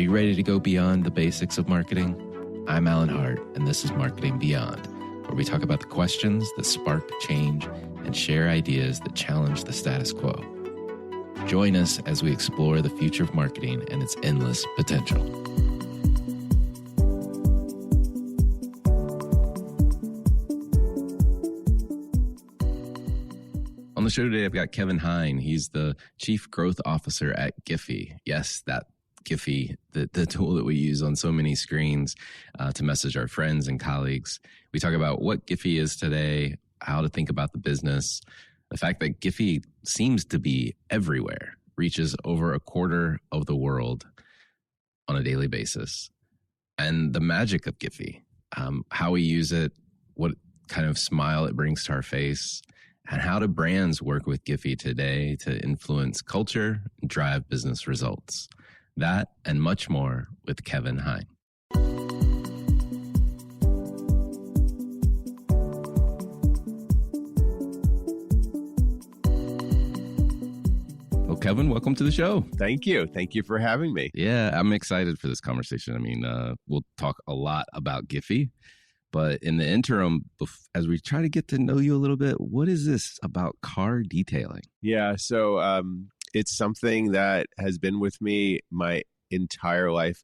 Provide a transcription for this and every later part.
you ready to go beyond the basics of marketing? I'm Alan Hart, and this is Marketing Beyond, where we talk about the questions that spark change and share ideas that challenge the status quo. Join us as we explore the future of marketing and its endless potential. On the show today, I've got Kevin Hein. He's the Chief Growth Officer at GIPHY. Yes, that GIPHY, the tool that we use on so many screens to message our friends and colleagues. We talk about what GIPHY is today, how to think about the business, the fact that GIPHY seems to be everywhere, reaches over a quarter of the world on a daily basis, and the magic of GIPHY, how we use it, what kind of smile it brings to our face, and how do brands work with GIPHY today to influence culture and drive business results. That and much more with Kevin Hein. Well, Kevin, welcome to the show. Thank you. Thank you for having me. Yeah, I'm excited for this conversation. I mean, we'll talk a lot about GIPHY, but in the interim, as we try to get to know you a little bit, what is this about car detailing? Yeah, so it's something that has been with me my entire life.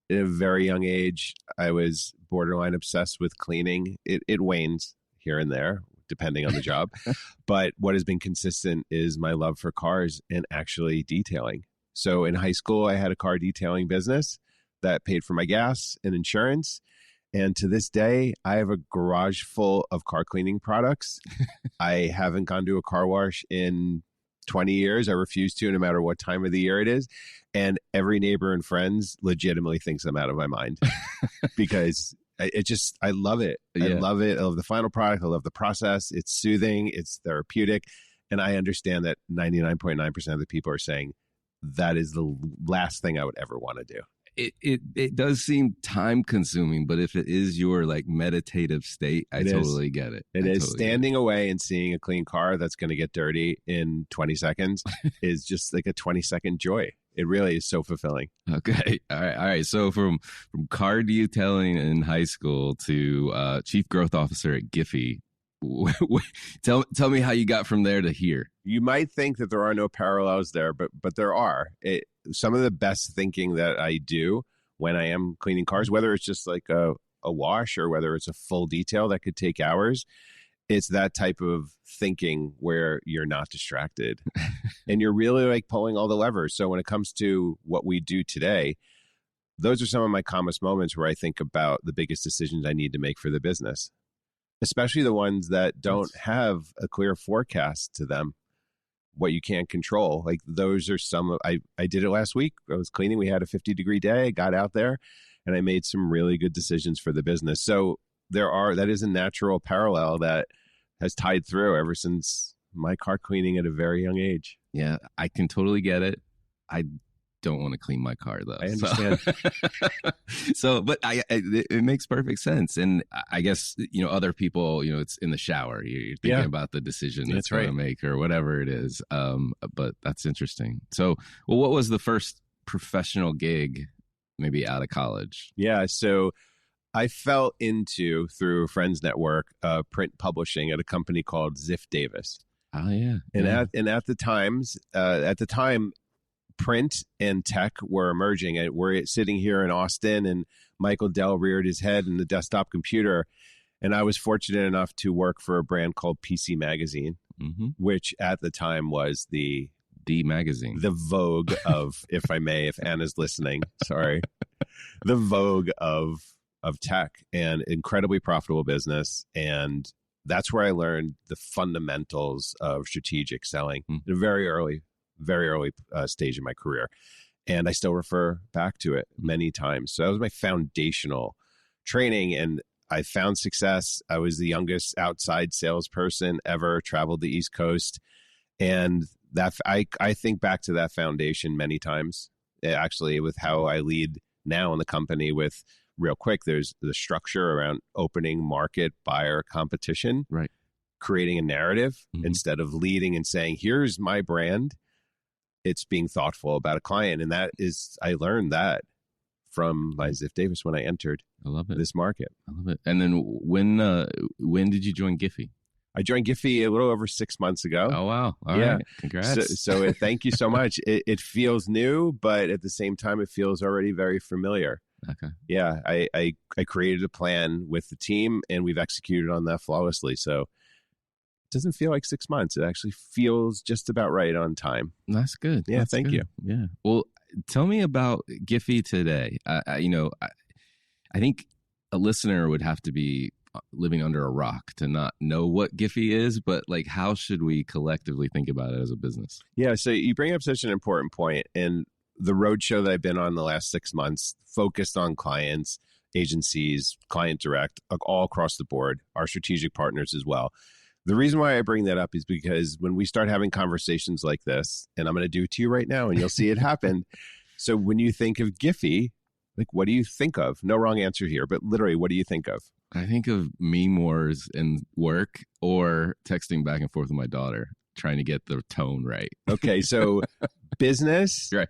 At a very young age, I was borderline obsessed with cleaning. It wanes here and there, depending on the job. But what has been consistent is my love for cars and actually detailing. So in high school, I had a car detailing business that paid for my gas and insurance. And to this day, I have a garage full of car cleaning products. I haven't gone to a car wash in 20 years. I refuse to, no matter what time of the year it is. And every neighbor and friends legitimately thinks I'm out of my mind because I love it. Yeah. I love it. I love the final product. I love the process. It's soothing. It's therapeutic. And I understand that 99.9% of the people are saying that is the last thing I would ever want to do. It does seem time consuming, but if it is your like meditative state, I totally get it. It is. Standing away and seeing a clean car that's going to get dirty in 20 seconds is just like a 20-second joy. It really is so fulfilling. Okay. All right. So from car detailing in high school to Chief Growth Officer at GIPHY, tell me how you got from there to here. You might think that there are no parallels there, but there are. Some of the best thinking that I do when I am cleaning cars, whether it's just like a wash or whether it's a full detail that could take hours, it's that type of thinking where you're not distracted and you're really like pulling all the levers. So when it comes to what we do today, those are some of my calmest moments where I think about the biggest decisions I need to make for the business, especially the ones that don't have a clear forecast to them, what you can't control. Like those are some of, I did it last week. I was cleaning. We had a 50-degree day. I got out there and I made some really good decisions for the business. So that is a natural parallel that has tied through ever since my car cleaning at a very young age. Yeah, I can totally get it. I don't want to clean my car though. I understand. But it makes perfect sense. And I guess, other people, it's in the shower. You're thinking about the decision that's going to make or whatever it is. But that's interesting. So, what was the first professional gig maybe out of college? Yeah. So I fell into, through a friend's network, print publishing at a company called Ziff Davis. Oh yeah. And at the time, print and tech were emerging. And we're sitting here in Austin, and Michael Dell reared his head in the desktop computer. And I was fortunate enough to work for a brand called PC Magazine, which at the time was the magazine, the Vogue of, if I may, if Anna's listening, sorry, the Vogue of tech, and incredibly profitable business. And that's where I learned the fundamentals of strategic selling at a very early stage in my career. And I still refer back to it many times. So that was my foundational training, and I found success. I was the youngest outside salesperson ever, traveled the East Coast. And that I think back to that foundation many times, actually, with how I lead now in the company with, real quick, there's the structure around opening market, buyer, competition, right? Creating a narrative instead of leading and saying, here's my brand. It's being thoughtful about a client. And that is, I learned that from my Ziff Davis when I entered I love it. this market. I love it. And then when did you join GIPHY? I joined GIPHY a little over 6 months ago. Oh, wow. All right. Congrats. So thank you so much. It feels new, but at the same time, it feels already very familiar. Okay. Yeah, I created a plan with the team, and we've executed on that flawlessly. So it doesn't feel like 6 months. It actually feels just about right on time. That's good. Yeah, That's thank good. you. Yeah. Well, tell me about GIPHY today. I think a listener would have to be living under a rock to not know what GIPHY is, but like, how should we collectively think about it as a business? Yeah, so you bring up such an important point, and the roadshow that I've been on the last 6 months focused on clients, agencies, client direct, all across the board, our strategic partners as well. The reason why I bring that up is because when we start having conversations like this, and I'm going to do it to you right now, and you'll see it happen. So when you think of GIPHY, like, what do you think of? No wrong answer here, but literally, what do you think of? I think of meme wars in work or texting back and forth with my daughter, trying to get the tone right. Okay, so business Right.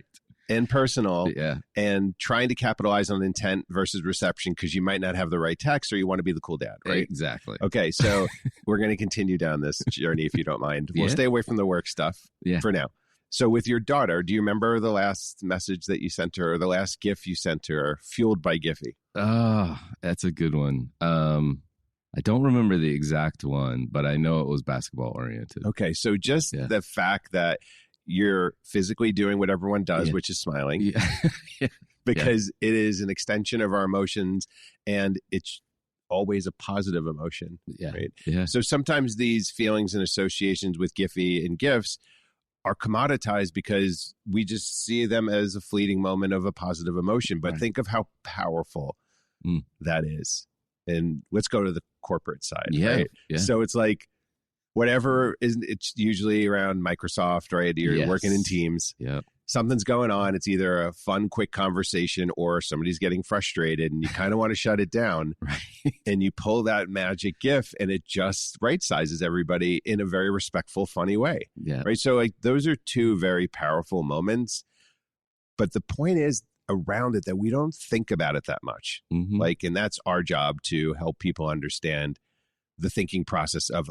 and personal, Yeah. and trying to capitalize on intent versus reception because you might not have the right text or you want to be the cool dad, right? Exactly. Okay, so we're going to continue down this journey if you don't mind. We'll Yeah. stay away from the work stuff for now. So with your daughter, do you remember the last message that you sent her or the last GIF you sent her fueled by GIPHY? Oh, that's a good one. I don't remember the exact one, but I know it was basketball oriented. Okay, so just the fact that you're physically doing what everyone does, which is smiling, because it is an extension of our emotions, and it's always a positive emotion. Right? Yeah. So sometimes these feelings and associations with GIPHY and GIFs are commoditized because we just see them as a fleeting moment of a positive emotion. But think of how powerful that is. And let's go to the corporate side. Right? Yeah. So it's like, whatever it's usually around Microsoft, right? You're working in teams. Yeah. Something's going on. It's either a fun, quick conversation or somebody's getting frustrated and you kind of want to shut it down. Right. And you pull that magic GIF and it just right sizes everybody in a very respectful, funny way. Yeah. Right. So like those are two very powerful moments. But the point is around it that we don't think about it that much. Mm-hmm. Like, and that's our job to help people understand the thinking process of,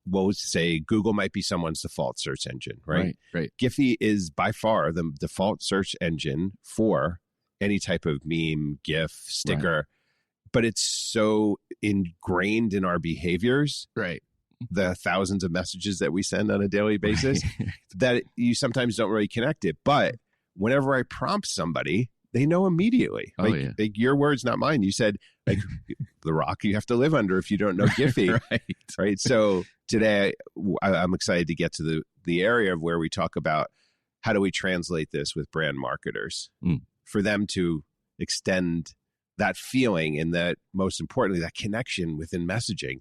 we'll say Google might be someone's default search engine, right? Right. GIPHY is by far the default search engine for any type of meme, GIF, sticker, but it's so ingrained in our behaviors, right? The thousands of messages that we send on a daily basis that you sometimes don't really connect it. But whenever I prompt somebody, they know immediately. Like your words, not mine. You said, like, the rock you have to live under if you don't know GIPHY. Right. So today I'm excited to get to the area of where we talk about how do we translate this with brand marketers for them to extend that feeling and that, most importantly, that connection within messaging.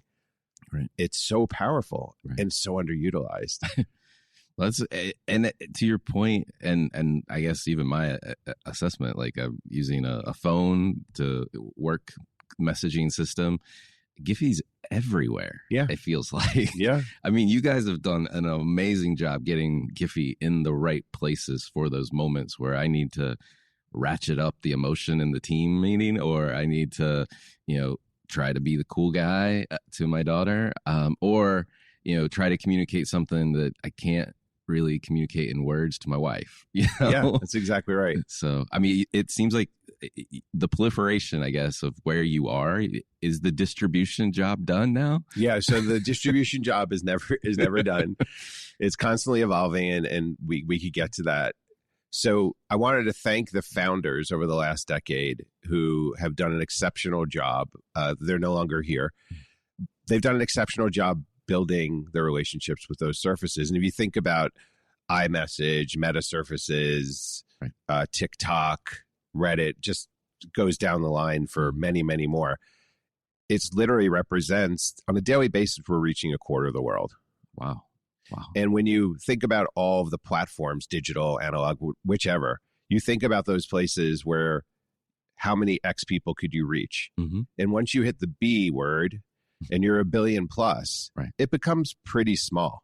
Right. It's so powerful and so underutilized. And to your point, and I guess even my assessment, like I'm using a phone to work messaging system, GIPHY's everywhere. Yeah, it feels like. Yeah, I mean, you guys have done an amazing job getting GIPHY in the right places for those moments where I need to ratchet up the emotion in the team meeting, or I need to, try to be the cool guy to my daughter, or try to communicate something that I can't really communicate in words to my wife. Yeah, that's exactly right. So, I mean, it seems like the proliferation, I guess, of where you are, is the distribution job done now? Yeah. So the distribution job is never done. It's constantly evolving, and we could get to that. So I wanted to thank the founders over the last decade who have done an exceptional job. They're no longer here. They've done an exceptional job building their relationships with those surfaces. And if you think about iMessage, Meta surfaces, TikTok, Reddit, just goes down the line for many, many more. It's literally represents, on a daily basis, we're reaching a quarter of the world. Wow. And when you think about all of the platforms, digital, analog, whichever, you think about those places where how many X people could you reach? Mm-hmm. And once you hit the B word and you're a billion plus, it becomes pretty small.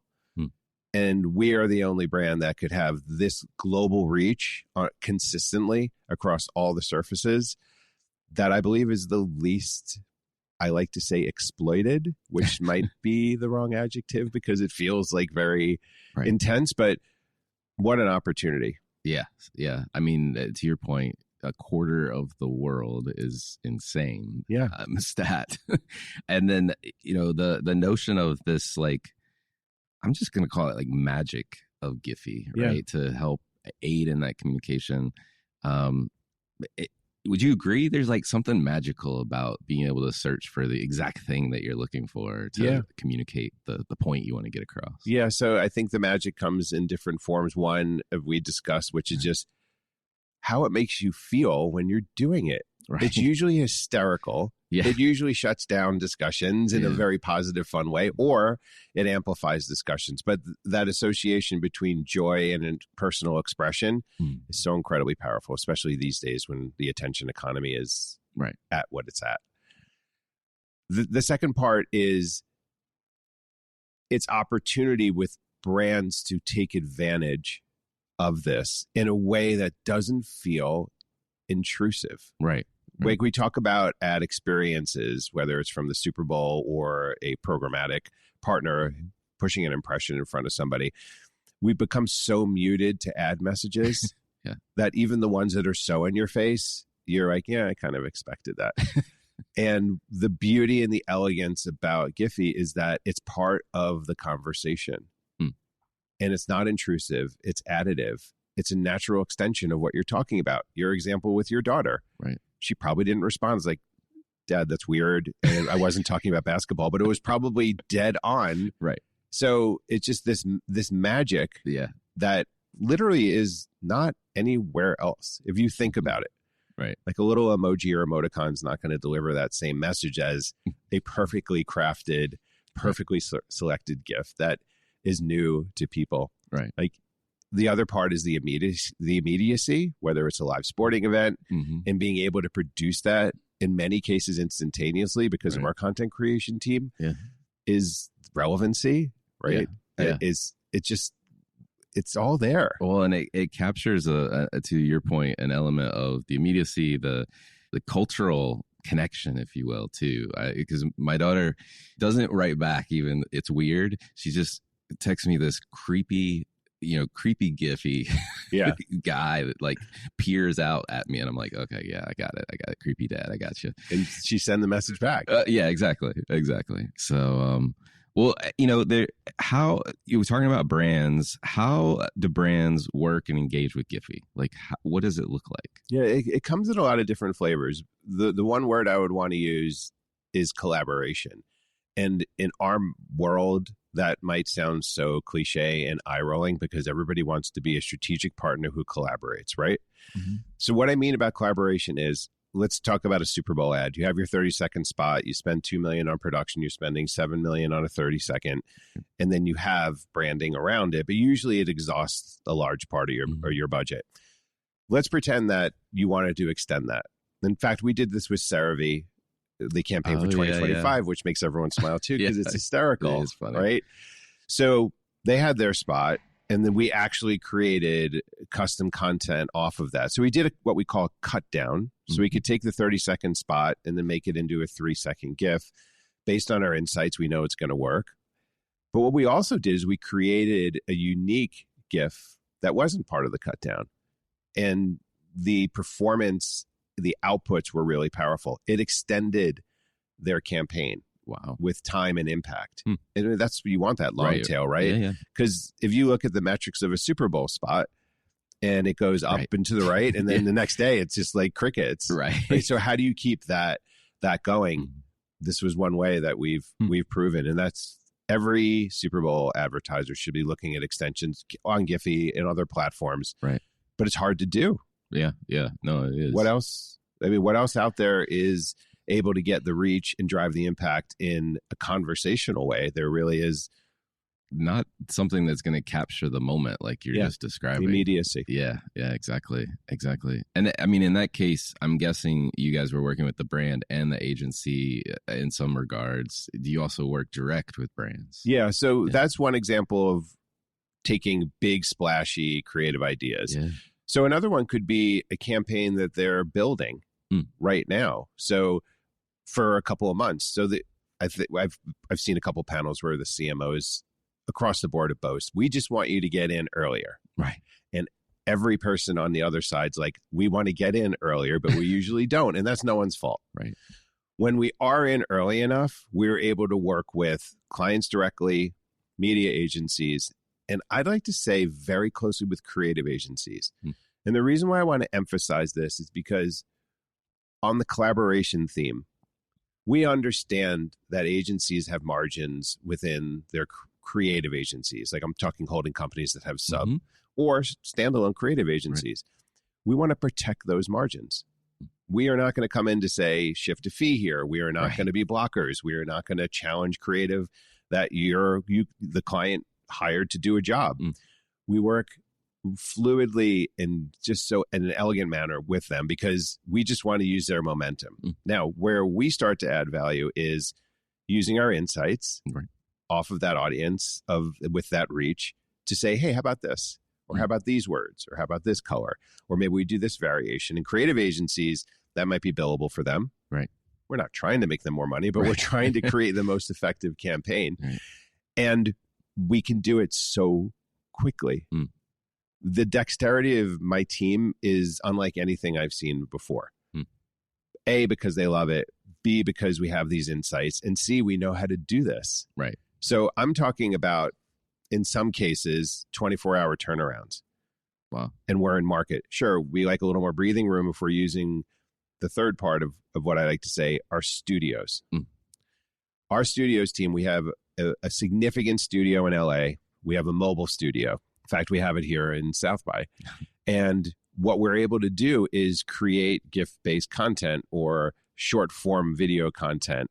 And we are the only brand that could have this global reach consistently across all the surfaces that I believe is the least, I like to say, exploited, which might be the wrong adjective because it feels like very intense, but what an opportunity. Yeah. Yeah. I mean, to your point, a quarter of the world is insane. Yeah. Stat. And then, the notion of this, like, I'm just going to call it like magic of GIPHY, right? To help aid in that communication. Would you agree there's like something magical about being able to search for the exact thing that you're looking for to communicate the point you want to get across? Yeah. So I think the magic comes in different forms. One we discussed, which is just how it makes you feel when you're doing it. Right. It's usually hysterical. Yeah. It usually shuts down discussions in a very positive, fun way, or it amplifies discussions. But that association between joy and personal expression is so incredibly powerful, especially these days when the attention economy is at what it's at. The second part is its opportunity with brands to take advantage of this in a way that doesn't feel intrusive. Right. Like we talk about ad experiences, whether it's from the Super Bowl or a programmatic partner pushing an impression in front of somebody. We've become so muted to ad messages that even the ones that are so in your face, you're like, yeah, I kind of expected that. And the beauty and the elegance about GIPHY is that it's part of the conversation. And it's not intrusive. It's additive. It's a natural extension of what you're talking about. Your example with your daughter. Right. She probably didn't respond. It's like, Dad, that's weird. And I wasn't talking about basketball, but it was probably dead on. Right. So it's just this magic that literally is not anywhere else. If you think about it. Right. Like a little emoji or emoticon is not going to deliver that same message as a perfectly crafted, perfectly selected GIF that is new to people. Right. Like the other part is the immediacy, whether it's a live sporting event and being able to produce that in many cases instantaneously because of our content creation team is relevancy, right? Yeah. It's all there. Well, and it captures to your point, an element of the immediacy, the cultural connection, if you will, too. Because my daughter doesn't write back even. It's weird. She just texts me this creepy GIPHY guy that like peers out at me, and I'm like, okay, yeah, I got it, creepy dad, I got you. And she send the message back. Yeah, exactly. So, well, how you were talking about brands, how do brands work and engage with GIPHY? Like, what does it look like? Yeah, it comes in a lot of different flavors. The one word I would want to use is collaboration. And in our world, that might sound so cliche and eye-rolling because everybody wants to be a strategic partner who collaborates, right? So what I mean about collaboration is, let's talk about a Super Bowl ad. You have your 30-second spot. You spend $2 million on production. You're spending $7 million on a 30-second. And then you have branding around it. But usually it exhausts a large part of your budget. Let's pretend that you wanted to extend that. In fact, we did this with CeraVe, the campaign for 2025, which makes everyone smile too because it's hysterical. It is funny. Right? So they had their spot, and then we actually created custom content off of that. So we did what we call a cut down. So we could take the 30-second spot and then make it into a 3-second GIF. Based on our insights, we know it's going to work. But what we also did is we created a unique GIF that wasn't part of the cut down. And the performance, the outputs were really powerful. It extended their campaign with time and impact. And that's, you want that long tail, right? Because if you look at the metrics of a Super Bowl spot and it goes up and to the right, and then the next day it's just like crickets. Right? So how do you keep that going? This was one way that we've proven, and that's every Super Bowl advertiser should be looking at extensions on GIPHY and other platforms. Right. But it's hard to do. Yeah. No, it is. What else? I mean, what else out there is able to get the reach and drive the impact in a conversational way? There really is not something that's going to capture the moment like you're just describing. Immediacy. Yeah, exactly. And I mean, in that case, I'm guessing you guys were working with the brand and the agency in some regards. Do you also work direct with brands? Yeah, so that's one example of taking big, splashy, creative ideas. Yeah. So another one could be a campaign that they're building right now. So for a couple of months. So I've seen a couple panels where the CMOs across the board have boast, we just want you to get in earlier. Right. And every person on the other side's like, we want to get in earlier, but we usually don't. And that's no one's fault. Right. When we are in early enough, we're able to work with clients directly, media agencies, and I'd like to say very closely with creative agencies. And the reason why I want to emphasize this is because on the collaboration theme, we understand that agencies have margins within their creative agencies. Like I'm talking holding companies that have sub or standalone creative agencies. Right. We want to protect those margins. We are not going to come in to say shift a fee here. We are not going to be blockers. We are not going to challenge creative that the client hired to do a job. We work fluidly and just so in an elegant manner with them because we just want to use their momentum. Now, where we start to add value is using our insights off of that audience with that reach to say, hey, how about this? Or how about these words? Or how about this color? Or maybe we do this variation. In creative agencies, that might be billable for them. Right. We're not trying to make them more money, but we're trying to create the most effective campaign. And we can do it so quickly. The dexterity of my team is unlike anything I've seen before. A, because they love it. B, because we have these insights. And C, we know how to do this. Right. So I'm talking about, in some cases, 24-hour turnarounds. Wow. And we're in market. Sure, we like a little more breathing room if we're using the third part of what I like to say, our studios. Our studios team, we have a significant studio in LA. We have a mobile studio. In fact, we have it here in South by. And what we're able to do is create GIF-based content or short-form video content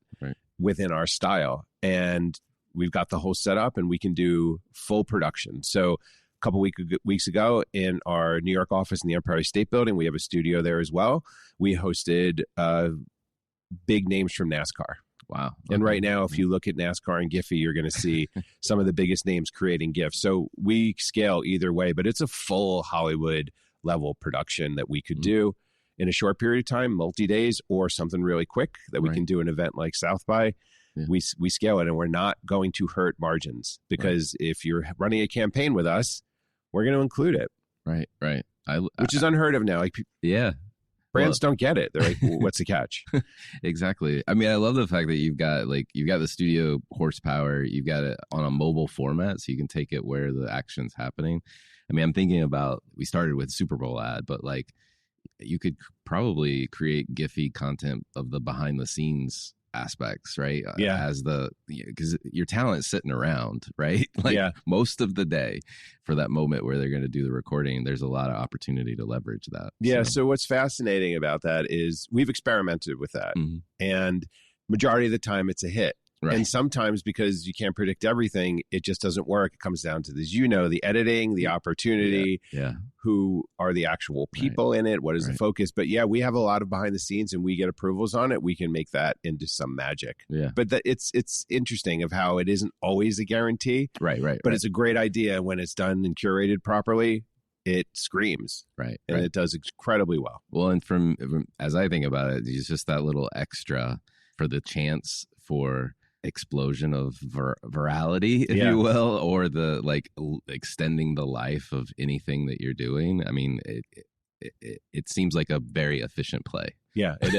within our style. And we've got the whole setup and we can do full production. So a couple weeks ago in our New York office in the Empire State Building, we have a studio there as well. We hosted big names from NASCAR. Wow. And right now, if you look at NASCAR and GIPHY, you're going to see some of the biggest names creating GIFs. So we scale either way, but it's a full Hollywood level production that we could do in a short period of time, multi-days, or something really quick that we can do an event like South by. We scale it and we're not going to hurt margins because if you're running a campaign with us, we're going to include it. Right. Which is unheard of now. Like, brands don't get it. They're like, what's the catch? Exactly. I mean, I love the fact that you've got the studio horsepower, you've got it on a mobile format so you can take it where the action's happening. I mean, I'm thinking about, we started with Super Bowl ad, but like you could probably create GIPHY content of the behind the scenes aspects, right? As because your talent's sitting around, right? Like most of the day for that moment where they're going to do the recording, there's a lot of opportunity to leverage that. So what's fascinating about that is we've experimented with that and majority of the time it's a hit. And sometimes because you can't predict everything, it just doesn't work. It comes down to this, the editing, the opportunity, who are the actual people in it, what is the focus. But we have a lot of behind the scenes and we get approvals on it. We can make that into some magic. But it's interesting of how it isn't always a guarantee. But it's a great idea when it's done and curated properly. It screams. And it does incredibly well. Well, and from as I think about it, it's just that little extra for the chance for explosion of virality, if you will, or the extending the life of anything that you're doing. I mean, it seems like a very efficient play. It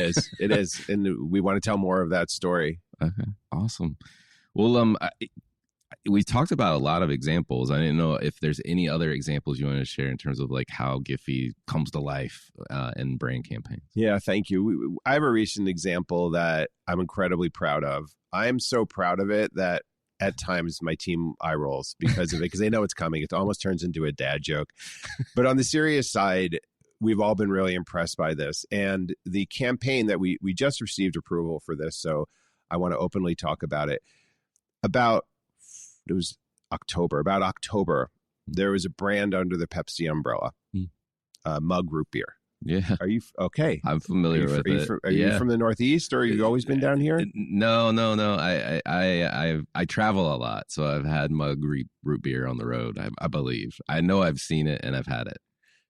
is. And we want to tell more of that story. Okay, awesome. Well, we talked about a lot of examples. I didn't know if there's any other examples you want to share in terms of like how GIPHY comes to life in brand campaigns. Thank you. I have a recent example that I'm incredibly proud of. I am so proud of it that at times my team eye rolls because of it, because they know it's coming. It almost turns into a dad joke. But on the serious side, we've all been really impressed by this. And the campaign that we just received approval for this, so I want to openly talk about it. About October, there was a brand under the Pepsi umbrella, Mug Root Beer. Yeah. Are you okay? I'm familiar with it. Are you from the Northeast, or have you always been down here? No. I travel a lot, so I've had Mug root beer on the road. I believe. I know I've seen it and I've had it.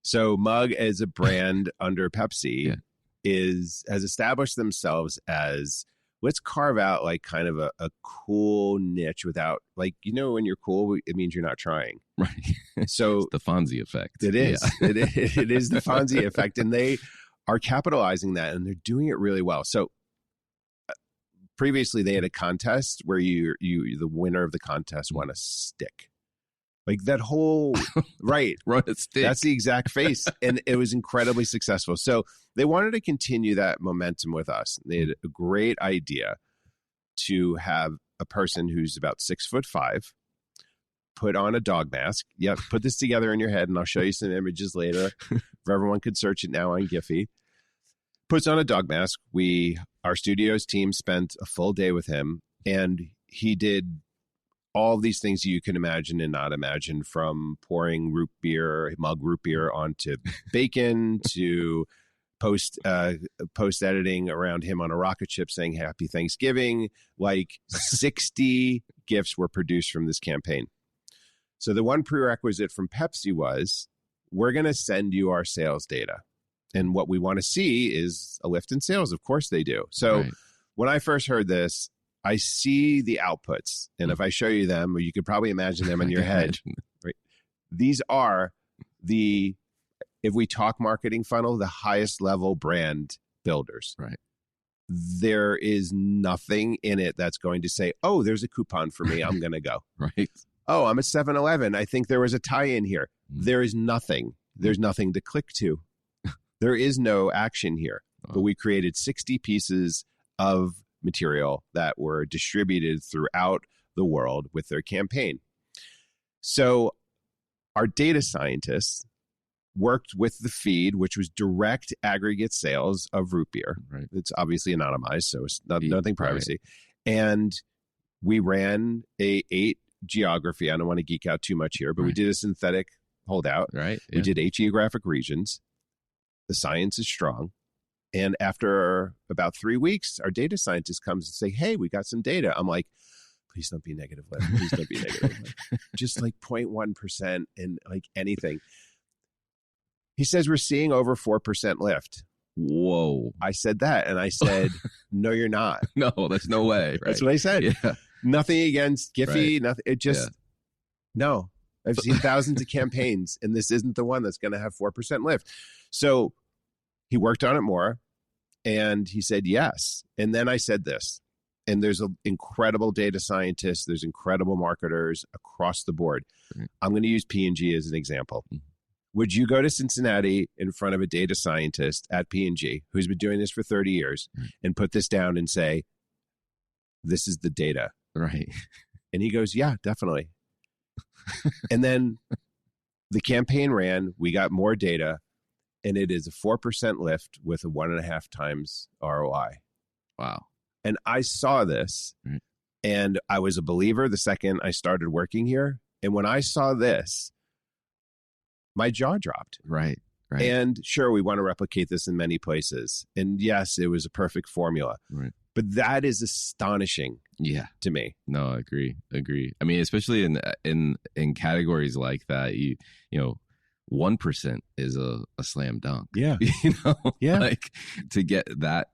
So Mug, as a brand under Pepsi, has established themselves as, let's carve out like kind of a cool niche without, like, when you're cool, it means you're not trying. Right. So it's the Fonzie effect. It is. Yeah. It is the Fonzie effect. And they are capitalizing that, and they're doing it really well. So previously they had a contest where you the winner of the contest won a stick. Like that whole, right. Run a stick. That's the exact face. And it was incredibly successful. So they wanted to continue that momentum with us. They had a great idea to have a person who's about 6'5" put on a dog mask. Yep. Put this together in your head, and I'll show you some images later. Everyone could search it now on GIPHY. Puts on a dog mask. Our studios team spent a full day with him, and he did all these things you can imagine and not imagine, from pouring mug root beer onto bacon to post editing around him on a rocket ship saying Happy Thanksgiving. Like 60 GIFs were produced from this campaign. So the one prerequisite from Pepsi was, we're going to send you our sales data. And what we want to see is a lift in sales. Of course they do. So when I first heard this, I see the outputs. And if I show you them, or you could probably imagine them in your head. Right? These are if we talk marketing funnel, the highest level brand builders. Right. There is nothing in it that's going to say, oh, there's a coupon for me, I'm going to go. Right. Oh, I'm at 7-Eleven. I think there was a tie-in here. There is nothing. There's nothing to click to. There is no action here. But we created 60 pieces of material that were distributed throughout the world with their campaign. So our data scientists worked with the feed, which was direct aggregate sales of root beer. Right. It's obviously anonymized, so it's nothing privacy. Right. And we ran a 8 geography. I don't want to geek out too much here, but we did a synthetic holdout. Right. Yeah. We did 8 geographic regions. The science is strong. And after about 3 weeks, our data scientist comes and say, hey, we got some data. I'm like, please don't be negative lift. Please don't be negative lift. Just like 0.1% and like anything. He says, we're seeing over 4% lift. Whoa. I said that. And I said, no, you're not. No, there's no way. Right? That's what I said. Yeah. Nothing against GIPHY. Right. Nothing. It just, no. I've seen thousands of campaigns, and this isn't the one that's going to have 4% lift. So he worked on it more, and he said yes. And then I said this, and there's an incredible data scientist, there's incredible marketers across the board. Right. I'm going to use P&G as an example. Mm-hmm. Would you go to Cincinnati in front of a data scientist at P&G who's been doing this for 30 years and put this down and say, this is the data? Right. And he goes, yeah, definitely. And then the campaign ran, we got more data, and it is a 4% lift with a 1.5 times ROI. Wow. And I saw this, and I was a believer the second I started working here. And when I saw this, my jaw dropped. Right. And sure, we want to replicate this in many places. And yes, it was a perfect formula. Right. But that is astonishing. To me. No, I agree. I mean, especially in categories like that, you know, 1% is a slam dunk. Yeah. Like to get that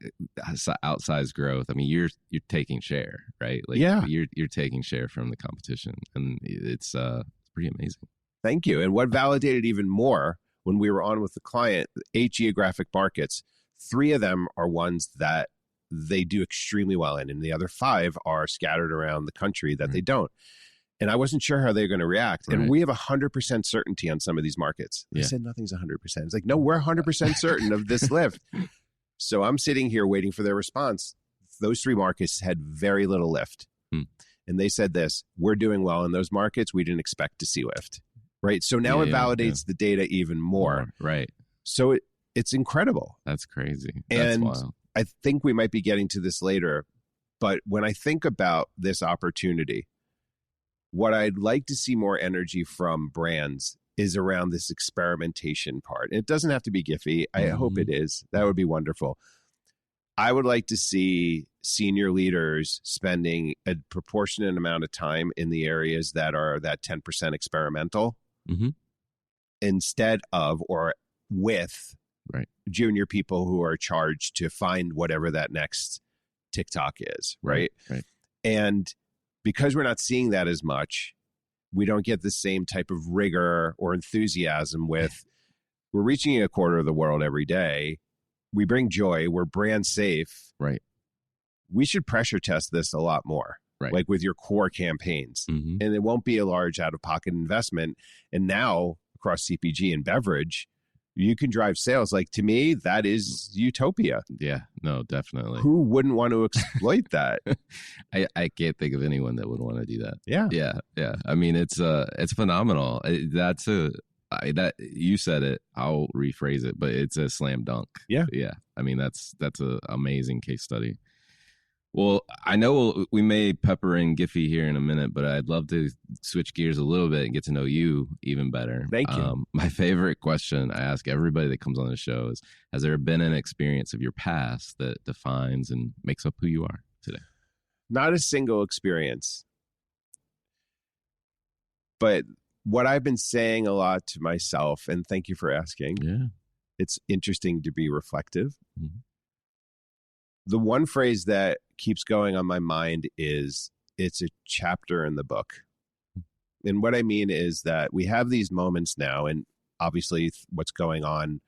outsized growth. I mean, you're taking share, right? Like you're taking share from the competition, and it's pretty amazing. Thank you. And what validated even more when we were on with the client, 8 geographic markets, 3 of them are ones that they do extremely well in, and the other 5 are scattered around the country that they don't. And I wasn't sure how they're going to react. Right. And we have 100% certainty on some of these markets. I said, nothing's 100%. It's like, no, we're 100% certain of this lift. So I'm sitting here waiting for their response. Those 3 markets had very little lift. And they said this, we're doing well in those markets. We didn't expect to see lift. Right. So now it validates the data even more. Right. So it's incredible. That's crazy. That's wild. I think we might be getting to this later, but when I think about this opportunity, what I'd like to see more energy from brands is around this experimentation part. It doesn't have to be GIPHY. I hope it is. That would be wonderful. I would like to see senior leaders spending a proportionate amount of time in the areas that are that 10% experimental instead of or with junior people who are charged to find whatever that next TikTok is, right? And because we're not seeing that as much, we don't get the same type of rigor or enthusiasm with, we're reaching a quarter of the world every day. We bring joy. We're brand safe. Right. We should pressure test this a lot more, like with your core campaigns. And it won't be a large out-of-pocket investment. And now across CPG and beverage, you can drive sales. Like, to me, that is utopia. Yeah, no, definitely. Who wouldn't want to exploit that? I can't think of anyone that would want to do that. Yeah. I mean, it's phenomenal. That you said it. I'll rephrase it, but it's a slam dunk. Yeah. I mean, that's an amazing case study. Well, I know we may pepper in GIPHY here in a minute, but I'd love to switch gears a little bit and get to know you even better. Thank you. My favorite question I ask everybody that comes on the show is, has there been an experience of your past that defines and makes up who you are today? Not a single experience. But what I've been saying a lot to myself, and thank you for asking. Yeah. It's interesting to be reflective. The one phrase that keeps going on my mind is, it's a chapter in the book. And what I mean is that we have these moments now, and obviously what's going on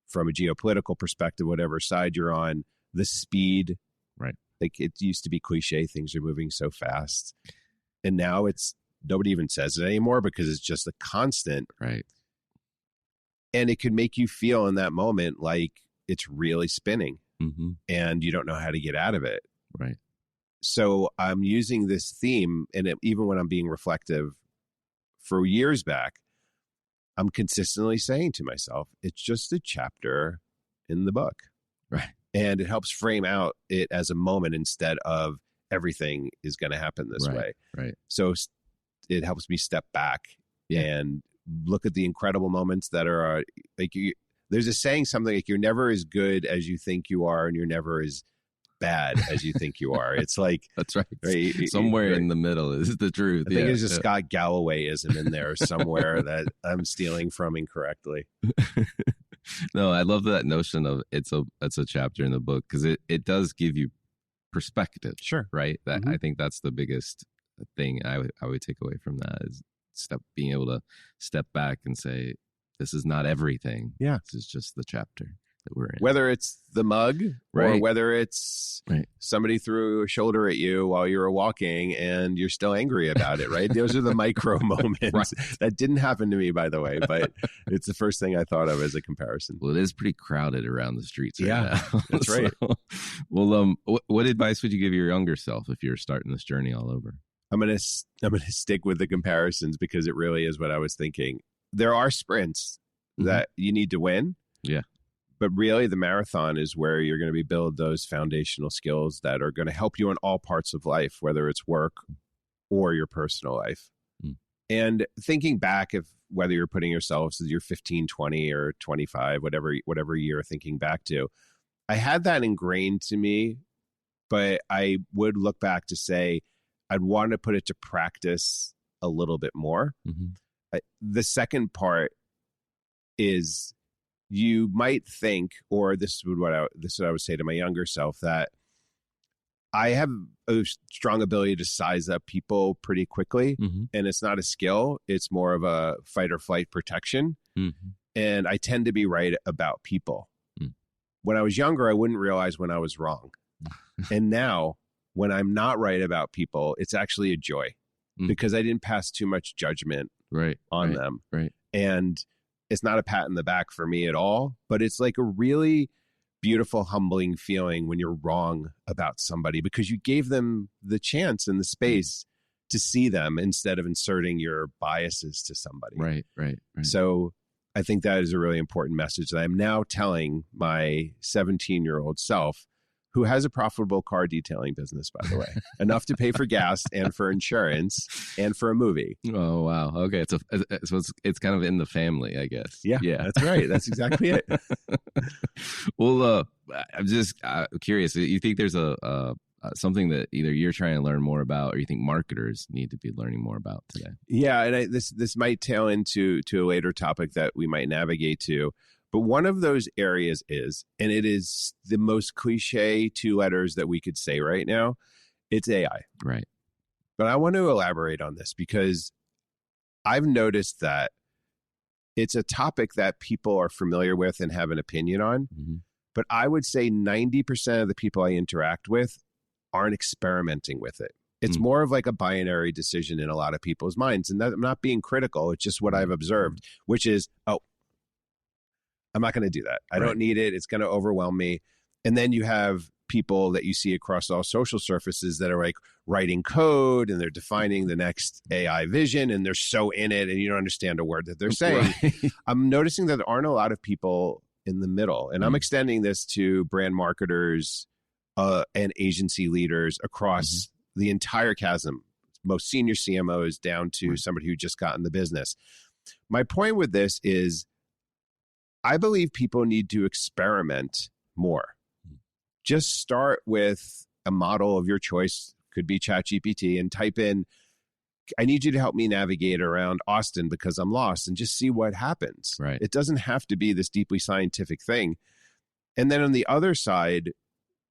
from a geopolitical perspective, whatever side you're on, the speed, like it used to be cliche, things are moving so fast. And now nobody even says it anymore because it's just a constant. Right. And it could make you feel in that moment like it's really spinning and you don't know how to get out of it. Right. So I'm using this theme, and even when I'm being reflective for years back, I'm consistently saying to myself, it's just a chapter in the book. Right. And it helps frame out it as a moment instead of everything is going to happen this way. Right. So it helps me step back and look at the incredible moments that are like there's a saying, something like, you're never as good as you think you are, and you're never as bad as you think you are. It's like, that's right. Somewhere in the middle is the truth. I think there's a Scott Gallowayism in there somewhere that I'm stealing from incorrectly. No, I love that notion of it's a chapter in the book, because it does give you perspective. Sure. Right. That I think that's the biggest thing I would take away from that, is being able to step back and say, this is not everything. Yeah. This is just the chapter that we're in. Whether it's the mug or whether it's somebody threw a shoulder at you while you were walking and you're still angry about it, right? Those are the micro moments. That didn't happen to me, by the way, but it's the first thing I thought of as a comparison. Well, it is pretty crowded around the streets right now. That's right. Well, what advice would you give your younger self if you're starting this journey all over? I'm gonna stick with the comparisons, because it really is what I was thinking. There are sprints that you need to win. Yeah. But really, the marathon is where you're going to build those foundational skills that are going to help you in all parts of life, whether it's work or your personal life. And thinking back, of whether you're putting yourselves as you're 15, 20, or 25, whatever year thinking back to, I had that ingrained to me, but I would look back to say, I'd want to put it to practice a little bit more. The second part is, you might think, or this is what I would say to my younger self, that I have a strong ability to size up people pretty quickly, and it's not a skill. It's more of a fight or flight protection. And I tend to be right about people. When I was younger, I wouldn't realize when I was wrong. And now, when I'm not right about people, it's actually a joy, because I didn't pass too much judgment on them. And it's not a pat in the back for me at all, but it's like a really beautiful, humbling feeling when you're wrong about somebody, because you gave them the chance and the space to see them instead of inserting your biases to somebody. Right. So I think that is a really important message that I'm now telling my 17-year-old self, who has a profitable car detailing business, by the way, enough to pay for gas and for insurance and for a movie. Oh, wow. Okay. So it's kind of in the family, I guess. Yeah, that's right. That's exactly it. Well, I'm just curious. You think there's something that either you're trying to learn more about or you think marketers need to be learning more about today? Yeah. And this might tail into a later topic that we might navigate to. But one of those areas is, and it is the most cliche 2 letters that we could say right now, it's AI. Right. But I want to elaborate on this because I've noticed that it's a topic that people are familiar with and have an opinion on. Mm-hmm. But I would say 90% of the people I interact with aren't experimenting with it. It's more of like a binary decision in a lot of people's minds. And that, I'm not being critical. It's just what I've observed, which is, I'm not going to do that. I don't need it. It's going to overwhelm me. And then you have people that you see across all social surfaces that are like writing code and they're defining the next AI vision and they're so in it and you don't understand a word that they're saying. Right. I'm noticing that there aren't a lot of people in the middle. And I'm extending this to brand marketers and agency leaders across the entire chasm, most senior CMOs down to somebody who just got in the business. My point with this is, I believe people need to experiment more. Just start with a model of your choice, could be ChatGPT, and type in, I need you to help me navigate around Austin because I'm lost, and just see what happens. Right. It doesn't have to be this deeply scientific thing. And then on the other side,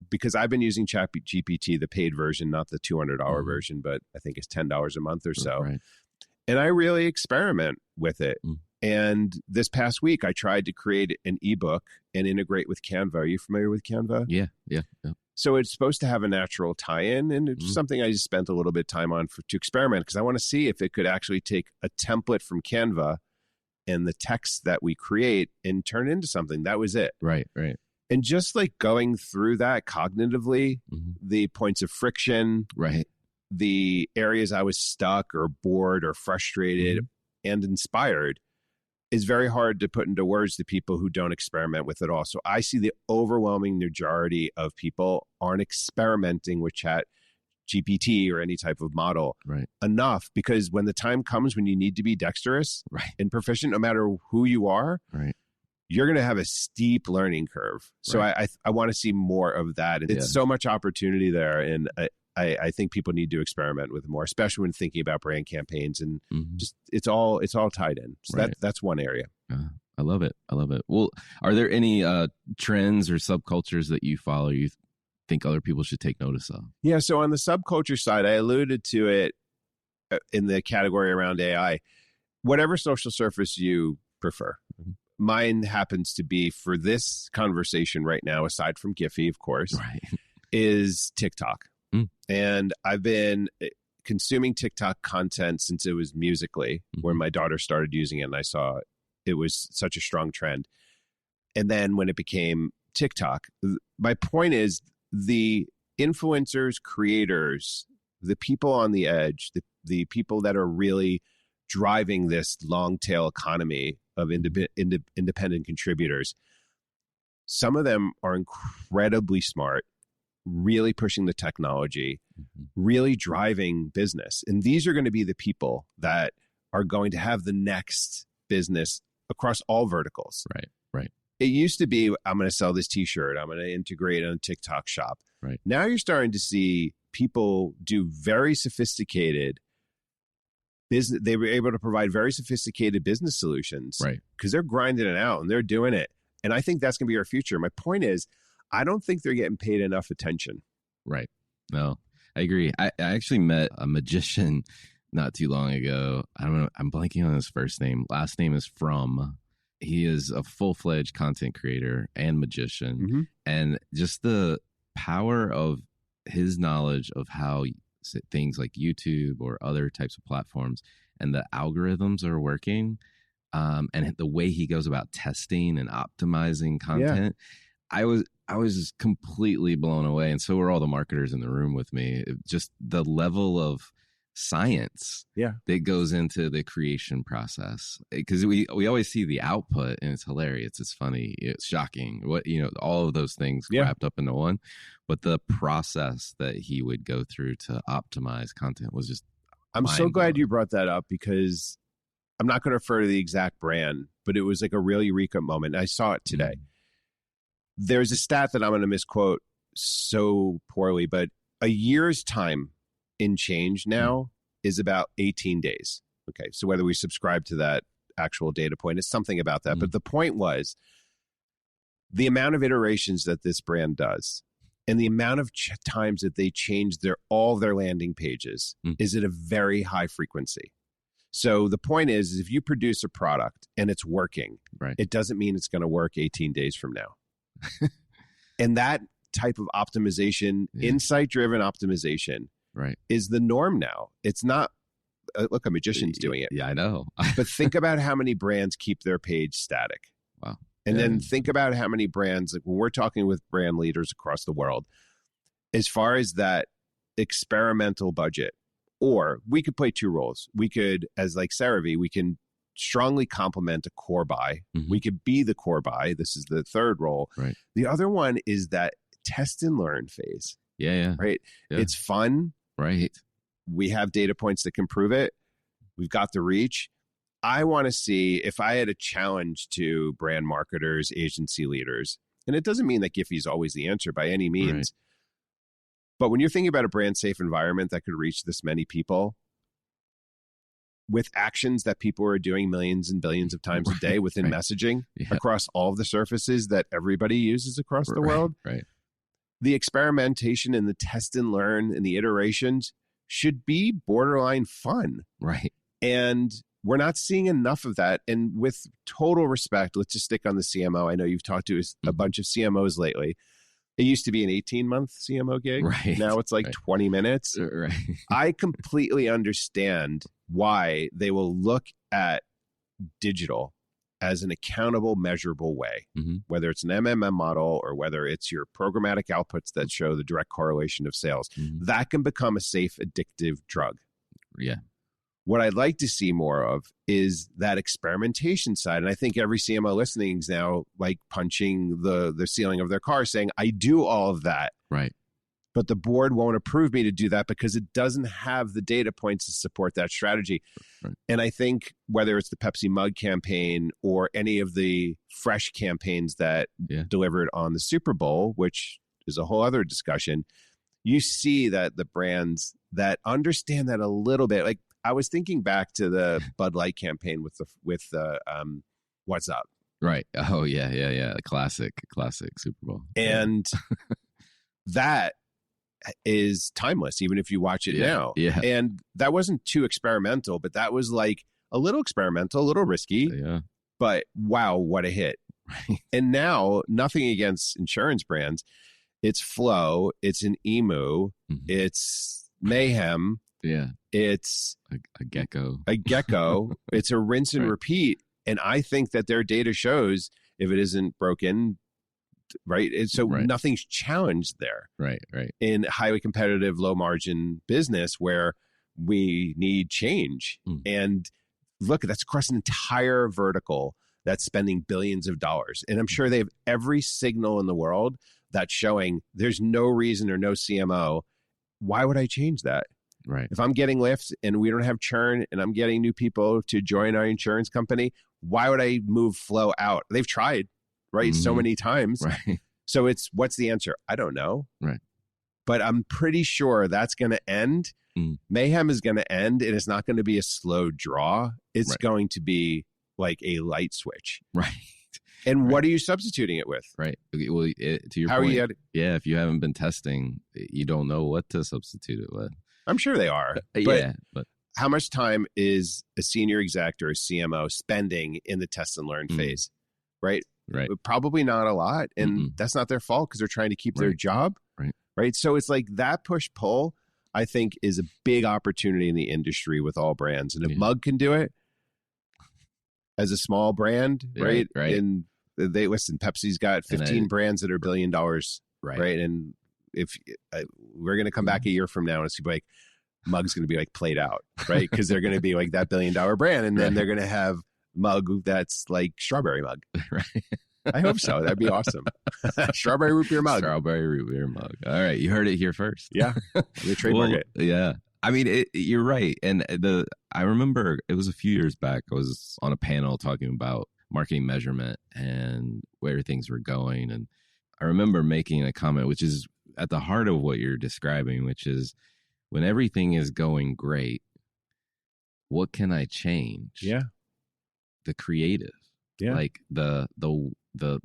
because I've been using ChatGPT, the paid version, not the $200 version, but I think it's $10 a month or so. Right. And I really experiment with it. And this past week, I tried to create an ebook and integrate with Canva. Are you familiar with Canva? Yeah. So it's supposed to have a natural tie-in, and it's something I just spent a little bit of time on to experiment because I want to see if it could actually take a template from Canva and the text that we create and turn it into something. That was it. Right. And just like going through that cognitively, the points of friction, the areas I was stuck or bored or frustrated and inspired, is very hard to put into words to people who don't experiment with it all. So I see the overwhelming majority of people aren't experimenting with ChatGPT or any type of model enough, because when the time comes when you need to be dexterous and proficient, no matter who you are, you're going to have a steep learning curve. So I want to see more of that. It's so much opportunity there. And I think people need to experiment with it more, especially when thinking about brand campaigns, and just it's all tied in. So that's one area. I love it. Well, are there any trends or subcultures that you follow you think other people should take notice of? Yeah. So on the subculture side, I alluded to it in the category around AI. Whatever social surface you prefer. Mine happens to be, for this conversation right now, aside from GIPHY, of course, is TikTok. And I've been consuming TikTok content since it was Musical.ly, when my daughter started using it and I saw it was such a strong trend. And then when it became TikTok, my point is the influencers, creators, the people on the edge, the people that are really driving this long tail economy of independent contributors, some of them are incredibly smart, really pushing the technology, really driving business. And these are going to be the people that are going to have the next business across all verticals. Right. It used to be, I'm going to sell this t-shirt, I'm going to integrate on TikTok shop. Now you're starting to see people do very sophisticated business. They were able to provide very sophisticated business solutions because they're grinding it out and they're doing it. And I think that's going to be our future. My point is, I don't think they're getting paid enough attention. Right. No, I agree. I actually met a magician not too long ago. I don't know. I'm blanking on his first name. Last name is From. He is a full-fledged content creator and magician. And just the power of his knowledge of how things like YouTube or other types of platforms and the algorithms are working, and the way he goes about testing and optimizing content. I was just completely blown away. And so were all the marketers in the room with me. Just the level of science Yeah. that goes into the creation process, because we always see the output and it's hilarious, it's funny, it's shocking, what, all of those things wrapped up into one. But the process that he would go through to optimize content was just I'm so glad you brought that up, because I'm not going to refer to the exact brand, but it was like a real eureka moment. I saw it today. There's a stat that I'm going to misquote so poorly, but a year's time in change now is about 18 days. Okay. So whether we subscribe to that actual data point, it's something about that. But the point was the amount of iterations that this brand does and the amount of times that they change all their landing pages is at a very high frequency. So the point is if you produce a product and it's working, it doesn't mean it's going to work 18 days from now. And that type of optimization, insight-driven optimization, is the norm now. It's not, look, a magician's doing it. Yeah, I know. But think about how many brands keep their page static. Wow. And then think about how many brands, like when we're talking with brand leaders across the world, as far as that experimental budget, or we could play two roles. We could, as like CeraVe, we can strongly complement a core buy. We could be the core buy. This is the third role. The other one is that test and learn phase. Right. Yeah. It's fun. Right. We have data points that can prove it. We've got the reach. I want to see, if I had a challenge to brand marketers, agency leaders, and it doesn't mean that GIPHY is always the answer by any means, but when you're thinking about a brand safe environment that could reach this many people with actions that people are doing millions and billions of times a day within messaging across all of the surfaces that everybody uses across the world, the experimentation and the test and learn and the iterations should be borderline fun. And we're not seeing enough of that. And with total respect, let's just stick on the CMO. I know you've talked to a bunch of CMOs lately. It used to be an 18-month CMO gig. Now it's like 20 minutes. I completely understand why they will look at digital as an accountable, measurable way, whether it's an MMM model or whether it's your programmatic outputs that show the direct correlation of sales. That can become a safe, addictive drug. What I'd like to see more of is that experimentation side. And I think every CMO listening is now like punching the ceiling of their car saying, I do all of that. But the board won't approve me to do that because it doesn't have the data points to support that strategy. And I think whether it's the Pepsi Mug campaign or any of the fresh campaigns that delivered on the Super Bowl, which is a whole other discussion, you see that the brands that understand that a little bit, like I was thinking back to the Bud Light campaign with the What's Up? Oh, yeah. Classic Super Bowl. And that is timeless, even if you watch it now. And that wasn't too experimental, but that was like a little experimental, a little risky. But wow, what a hit. And now, nothing against insurance brands. It's Flow, it's an Emu, it's Mayhem. It's a gecko. It's a rinse and repeat. And I think that their data shows if it isn't broken, and so nothing's challenged there. In highly competitive, low margin business where we need change. And look, that's across an entire vertical that's spending billions of dollars. And I'm sure they have every signal in the world that's showing there's no reason or no CMO. Why would I change that? If I'm getting lifts and we don't have churn and I'm getting new people to join our insurance company, why would I move Flow out? They've tried, so many times. So what's the answer? I don't know. But I'm pretty sure that's going to end. Mayhem is going to end, and it's not going to be a slow draw. It's going to be like a light switch. And what are you substituting it with? Well, to your point, if you haven't been testing, you don't know what to substitute it with. I'm sure they are. But how much time is a senior exec or a CMO spending in the test and learn phase? Probably not a lot. And that's not their fault because they're trying to keep their job. So it's like that push-pull, I think, is a big opportunity in the industry with all brands. And if Mug can do it as a small brand, and they listen, Pepsi's got 15 brands that are $1 billion, And if we're going to come back a year from now and it's like, mug's going to be like played out, right? Because they're going to be like that $1 billion brand, and then they're going to have mug that's like strawberry mug. Right. I hope so. That'd be awesome. Strawberry root beer mug. Strawberry root beer mug. All right, you heard it here first. Yeah, they trademark it. Yeah, I mean, you're right. And I remember it was a few years back. I was on a panel talking about marketing measurement and where things were going, and I remember making a comment, which is at the heart of what you're describing, which is when everything is going great, what can I change? Yeah, the creative. Yeah, like the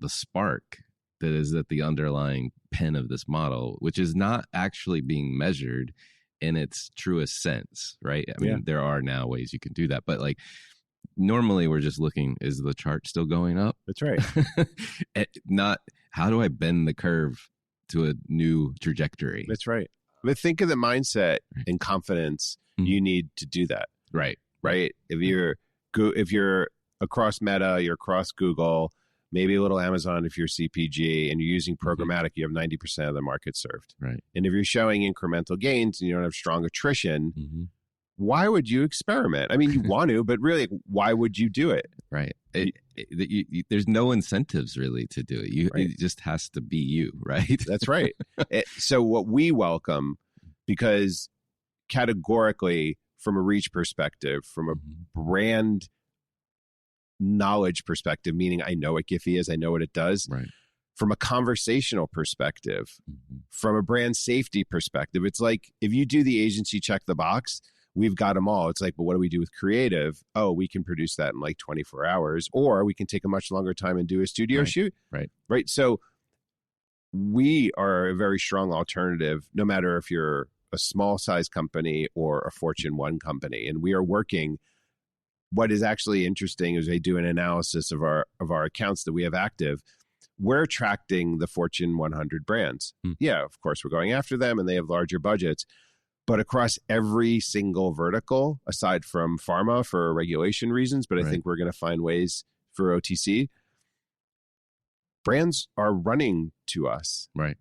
spark that is at the underlying pen of this model, which is not actually being measured in its truest sense, right? I mean, there are now ways you can do that, but like normally we're just looking, is the chart still going up? That's right. Not how do I bend the curve to a new trajectory? That's right. But think of the mindset and confidence you need to do that. Right. Right. If you're across Meta, you're across Google, maybe a little Amazon if you're CPG, and you're using programmatic, you have 90% of the market served. Right. And if you're showing incremental gains and you don't have strong attrition, why would you experiment? I mean, you want to, but really, why would you do it? Right. There's no incentives really to do it. It just has to be you, right? That's right. So what we welcome, because categorically, from a reach perspective, from a brand knowledge perspective, meaning I know what GIPHY is, I know what it does. Right. From a conversational perspective, from a brand safety perspective, it's like if you do the agency check the box, we've got them all. It's like, well, what do we do with creative? Oh, we can produce that in like 24 hours, or we can take a much longer time and do a studio shoot. Right. Right. So we are a very strong alternative, no matter if you're a small size company or a Fortune 1 company. And we are working. What is actually interesting is they do an analysis of our accounts that we have active. We're attracting the Fortune 100 brands. Yeah, of course, we're going after them and they have larger budgets. But across every single vertical, aside from pharma for regulation reasons, but I think we're going to find ways for OTC, brands are running to us. Right.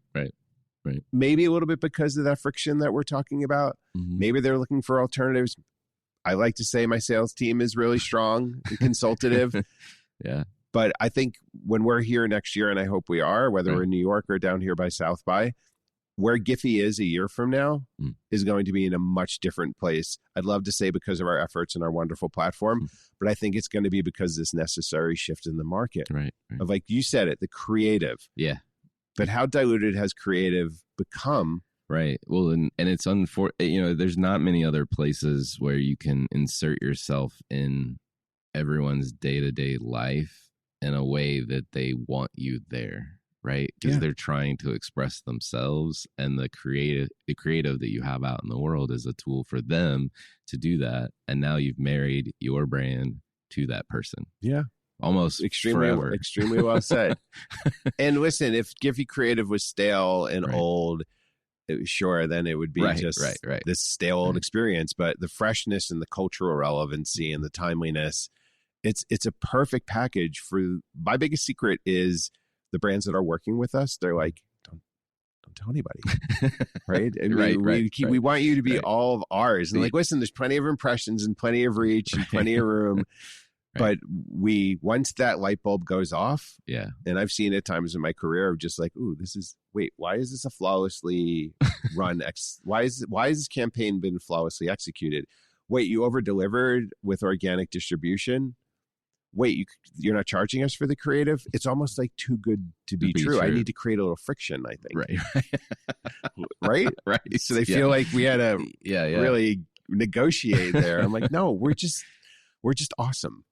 Maybe a little bit because of that friction that we're talking about. Maybe they're looking for alternatives. I like to say my sales team is really strong and consultative. Yeah. But I think when we're here next year, and I hope we are, whether we're in New York or down here by South by, where GIPHY is a year from now is going to be in a much different place. I'd love to say because of our efforts and our wonderful platform, but I think it's going to be because of this necessary shift in the market. Right. Of, like you said it, the creative. Yeah. But how diluted has creative become? Right. Well, and it's unfortunate, there's not many other places where you can insert yourself in everyone's day-to-day life in a way that they want you there, right? Because they're trying to express themselves, and the creative that you have out in the world is a tool for them to do that. And now you've married your brand to that person. Yeah. Almost extremely well said. And listen, if GIPHY creative was stale and old, sure, then it would be this stale old experience. But the freshness and the cultural relevancy and the timeliness, it's a perfect package for. My biggest secret is the brands that are working with us. They're like, don't tell anybody, right? And we want you to be all of ours. And like, listen, there's plenty of impressions and plenty of reach and plenty of room. But once that light bulb goes off, and I've seen it times in my career of just like, ooh, why is this a flawlessly run? Why is this campaign been flawlessly executed? Wait, you over delivered with organic distribution? Wait, you're not charging us for the creative? It's almost like too good to be true. I need to create a little friction, I think. Right. So they feel like we had to really negotiate there. I'm like, no, we're just awesome.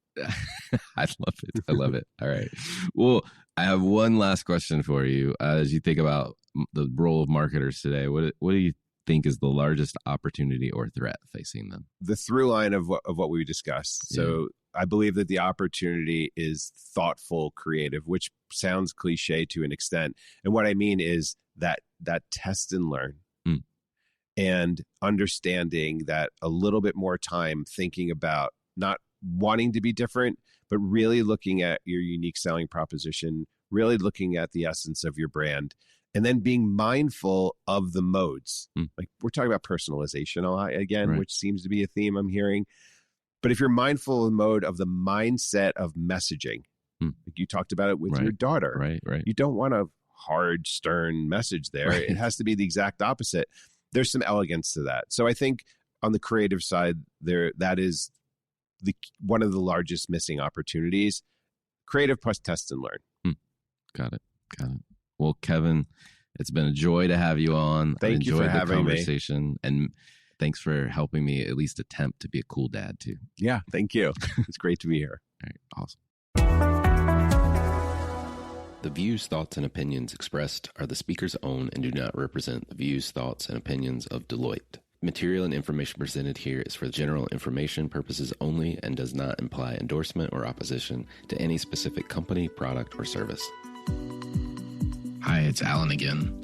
I love it. All right. Well, I have one last question for you. As you think about the role of marketers today, what do you think is the largest opportunity or threat facing them? The through line of what we discussed. So I believe that the opportunity is thoughtful, creative, which sounds cliche to an extent. And what I mean is that test and learn and understanding that a little bit more time thinking about not wanting to be different, but really looking at your unique selling proposition, really looking at the essence of your brand And then being mindful of the modes. Like we're talking about personalization a lot again, Right. which seems to be a theme I'm hearing. But if you're mindful of the mode of the mindset of messaging, like you talked about it with Right. your daughter, Right. you don't want a hard, stern message there. Right. It has to be the exact opposite. There's some elegance to that. So I think on the creative side, that is one of the largest missing opportunities. Creative plus test and learn. Got it. Well, Kevin, it's been a joy to have you on. Thank you for having me. Conversation, and thanks for helping me at least attempt to be a cool dad too. Yeah, thank you. It's great to be here. All right, awesome. The views, thoughts, and opinions expressed are the speaker's own and do not represent the views, thoughts, and opinions of Deloitte. Material and information presented here is for general information purposes only and does not imply endorsement or opposition to any specific company, product, or service. Hi, it's Alan again.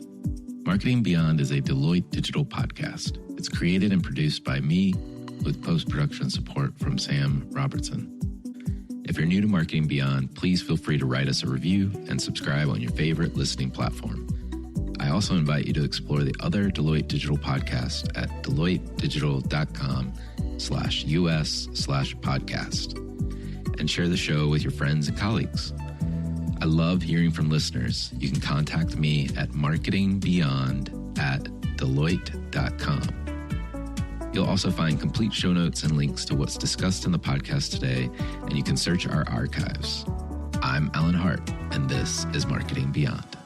Marketing Beyond is a Deloitte digital podcast. It's created and produced by me with post-production support from Sam Robertson. If you're new to Marketing Beyond, please feel free to write us a review and subscribe on your favorite listening platform. I also invite you to explore the other Deloitte digital podcasts at deloittedigital.com/us/podcast and share the show with your friends and colleagues. I love hearing from listeners. You can contact me at marketingbeyond@deloitte.com. You'll also find complete show notes and links to what's discussed in the podcast today, and you can search our archives. I'm Alan Hart, and this is Marketing Beyond.